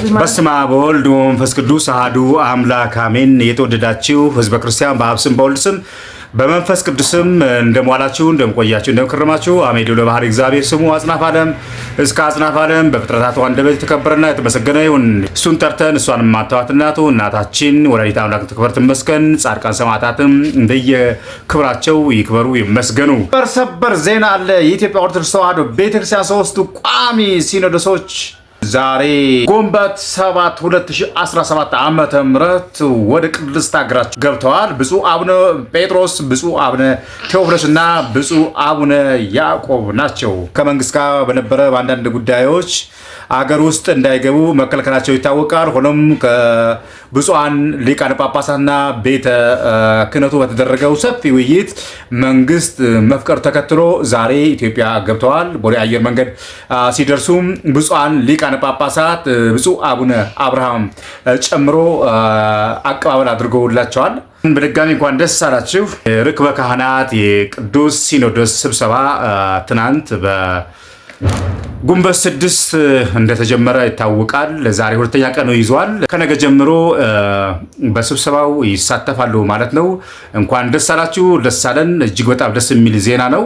በስመ አብ ወወልድ ወመንፈስ ቅዱስ አሐዱ አምላክ አሜን። የተወደዳችሁ ሕዝበ ክርስቲያን በአብ ስም በወልድ ስም በመንፈስ ቅዱስም እንደሟላችሁ እንደምቆያችሁ እንደምከረማችሁ አሜን። ለባህር እግዚአብሔር ስሙ አጽናፈ ዓለም እስከ አጽናፈ ዓለም በፍጥረታቱ አንደበት የተከበረና የተመሰገነ ይሁን። እሱን ጠርተን እሷን ማተዋት እናታችን ወላዲተ አምላክ ትክበር ትመስገን። ጻድቃን ሰማዕታትም እንደየክብራቸው ይክበሩ ይመስገኑ። ሰበር ዜና አለ። የኢትዮጵያ ኦርቶዶክስ ተዋሕዶ ቤተክርስቲያን ሶስቱ ቋሚ ሲኖዶሶች ዛሬ ግንቦት 7 2017 ዓመተ ምህረት ወደ ቅድስት ሀገራችን ገብተዋል። ብፁዕ አቡነ ጴጥሮስ፣ ብፁዕ አቡነ ቴዎፍሎስ እና ብፁዕ አቡነ ያዕቆብ ናቸው። ከመንግስት ጋር በነበረ በአንዳንድ ጉዳዮች አገር ውስጥ እንዳይገቡ መከልከላቸው ይታወቃል። ሆኖም ከብፁዓን ሊቃነ ጳጳሳትና ቤተ ክህነቱ በተደረገው ሰፊ ውይይት መንግስት መፍቀር ተከትሎ ዛሬ ኢትዮጵያ ገብተዋል። ቦሌ አየር መንገድ ሲደርሱም ብፁዓን ሊቃነ ጳጳሳት ብፁዕ አቡነ አብርሃም ጨምሮ አቀባበል አድርገውላቸዋል። በድጋሚ እንኳን ደስ አላችሁ። ርክበ ካህናት የቅዱስ ሲኖዶስ ስብሰባ ትናንት ግንቦት 6 እንደተጀመረ ይታወቃል። ዛሬ ሁለተኛ ቀን ይዟል። ከነገ ጀምሮ በስብሰባው ይሳተፋሉ ማለት ነው። እንኳን ደስ አላችሁ፣ ደስ አለን። እጅግ በጣም ደስ የሚል ዜና ነው።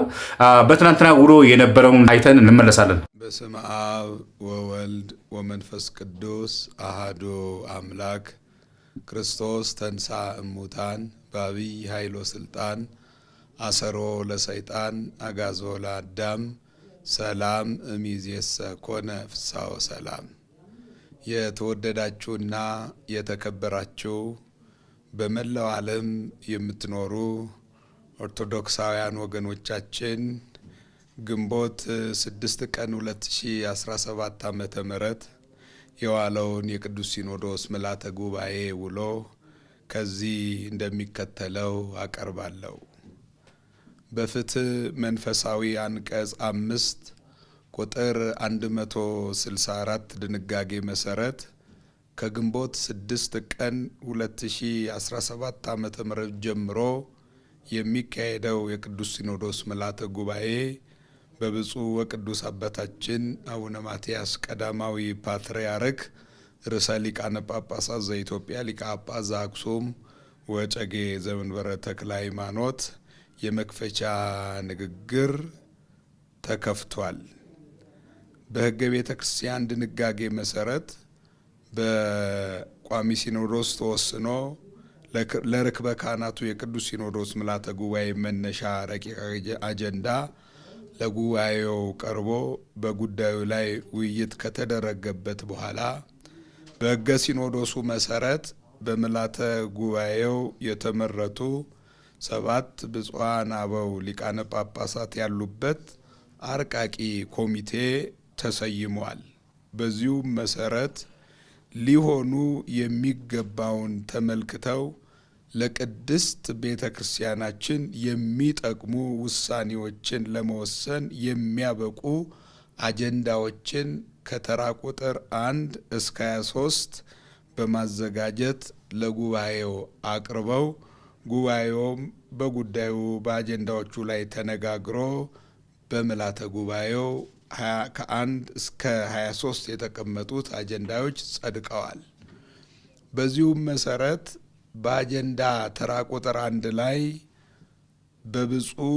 በትናንትና ውሎ የነበረውን አይተን እንመለሳለን። በስመ አብ ወወልድ ወመንፈስ ቅዱስ አሐዱ አምላክ ክርስቶስ ተንሥአ እሙታን በዐቢይ ኃይሎ ስልጣን አሰሮ ለሰይጣን አግዓዞ ለአዳም ሰላም እምይእዜሰ ኮነ ፍስሐ ወሰላም። የተወደዳችሁና የተከበራችሁ በመላው ዓለም የምትኖሩ ኦርቶዶክሳውያን ወገኖቻችን ግንቦት 6 ቀን 2017 ዓመተ ምህረት የዋለውን የቅዱስ ሲኖዶስ ምልዓተ ጉባኤ ውሎ ከዚህ እንደሚከተለው አቀርባለሁ። በፍትህ መንፈሳዊ አንቀጽ 5 ቁጥር 164 ድንጋጌ መሰረት ከግንቦት 6 ቀን 2017 ዓመተ ምህረት ጀምሮ የሚካሄደው የቅዱስ ሲኖዶስ ምልዓተ ጉባኤ በብፁዕ ወቅዱስ አባታችን አቡነ ማትያስ ቀዳማዊ ፓትርያርክ ርዕሰ ሊቃነ ጳጳሳት ዘኢትዮጵያ ሊቀ ጳጳስ ዘአክሱም ወዕጨጌ ዘመንበረ ተክለ ሃይማኖት የመክፈቻ ንግግር ተከፍቷል። በሕገ ቤተ ክርስቲያን ድንጋጌ መሰረት በቋሚ ሲኖዶስ ተወስኖ ለርክበ ካህናቱ የቅዱስ ሲኖዶስ ምልዓተ ጉባኤ መነሻ ረቂቅ አጀንዳ ለጉባኤው ቀርቦ በጉዳዩ ላይ ውይይት ከተደረገበት በኋላ በሕገ ሲኖዶሱ መሰረት በምልዓተ ጉባኤው የተመረጡ 7 ብፁዓን አበው ሊቃነ ጳጳሳት ያሉበት አርቃቂ ኮሚቴ ተሰይሟል። በዚሁም መሰረት ሊሆኑ የሚገባውን ተመልክተው ለቅድስት ቤተ ክርስቲያናችን የሚጠቅሙ ውሳኔዎችን ለመወሰን የሚያበቁ አጀንዳዎችን ከተራ ቁጥር 1 እስከ 23 በማዘጋጀት ለጉባኤው አቅርበው ጉባኤውም በጉዳዩ በአጀንዳዎቹ ላይ ተነጋግሮ በምልዓተ ጉባኤው ከ1 እስከ 23 የተቀመጡት አጀንዳዎች ጸድቀዋል። በዚሁም መሰረት በአጀንዳ ተራ ቁጥር 1 ላይ በብፁዕ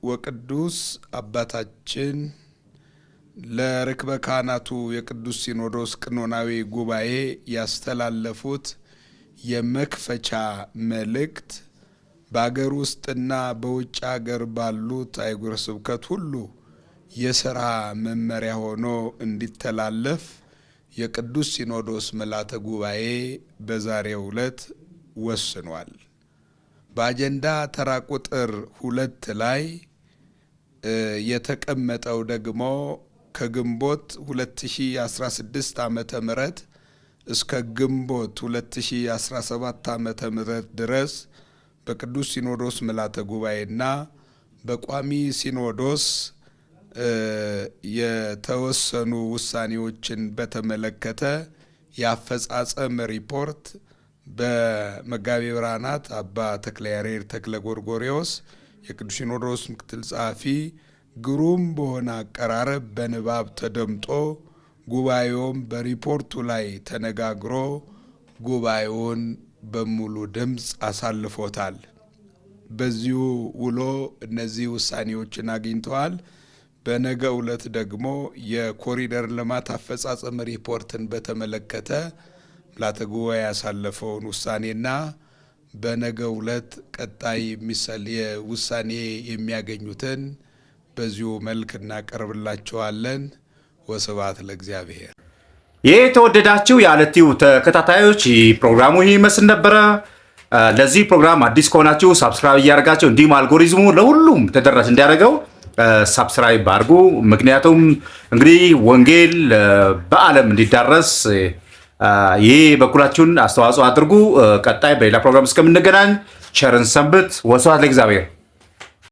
ወቅዱስ አባታችን ለርክበ ካህናቱ የቅዱስ ሲኖዶስ ቀኖናዊ ጉባኤ ያስተላለፉት የመክፈቻ መልእክት በአገር ውስጥና በውጭ አገር ባሉት አህጉረ ስብከት ሁሉ የሥራ መመሪያ ሆኖ እንዲተላለፍ የቅዱስ ሲኖዶስ ምልዓተ ጉባኤ በዛሬው ዕለት ወስኗል። በአጀንዳ ተራ ቁጥር 2 ላይ የተቀመጠው ደግሞ ከግንቦት 2016 ዓመተ ምህረት እስከ ግንቦት 2017 ዓመተ ምህረት ድረስ በቅዱስ ሲኖዶስ ምልዓተ ጉባኤና በቋሚ ሲኖዶስ የተወሰኑ ውሳኔዎችን በተመለከተ የአፈጻጸም ሪፖርት በመጋቤ ብርሃናት አባ ተክለ ያሬድ ተክለ ጎርጎርዮስ የቅዱስ ሲኖዶስ ምክትል ጸሐፊ ግሩም በሆነ አቀራረብ በንባብ ተደምጦ ጉባኤውም በሪፖርቱ ላይ ተነጋግሮ ጉባኤውን በሙሉ ድምፅ አሳልፎታል። በዚሁ ውሎ እነዚህ ውሳኔዎችን አግኝተዋል። በነገ ዕለት ደግሞ የኮሪደር ልማት አፈጻጸም ሪፖርትን በተመለከተ ምልዓተ ጉባኤ ያሳለፈውን ውሳኔና በነገ ዕለት ቀጣይ ውሳኔ የሚያገኙትን በዚሁ መልክ እናቀርብላቸዋለን። ወስብሐት ለእግዚአብሔር። የተወደዳችሁ የዓለትዩ ተከታታዮች ፕሮግራሙ ይህ ይመስል ነበረ። ለዚህ ፕሮግራም አዲስ ከሆናችሁ ሳብስክራይብ እያደረጋችሁ እንዲሁም አልጎሪዝሙ ለሁሉም ተደራሽ እንዲያደርገው ሳብስክራይብ አድርጉ። ምክንያቱም እንግዲህ ወንጌል በዓለም እንዲዳረስ ይህ በኩላችሁን አስተዋጽኦ አድርጉ። ቀጣይ በሌላ ፕሮግራም እስከምንገናኝ ቸርን ሰንብት። ወስብሐት ለእግዚአብሔር።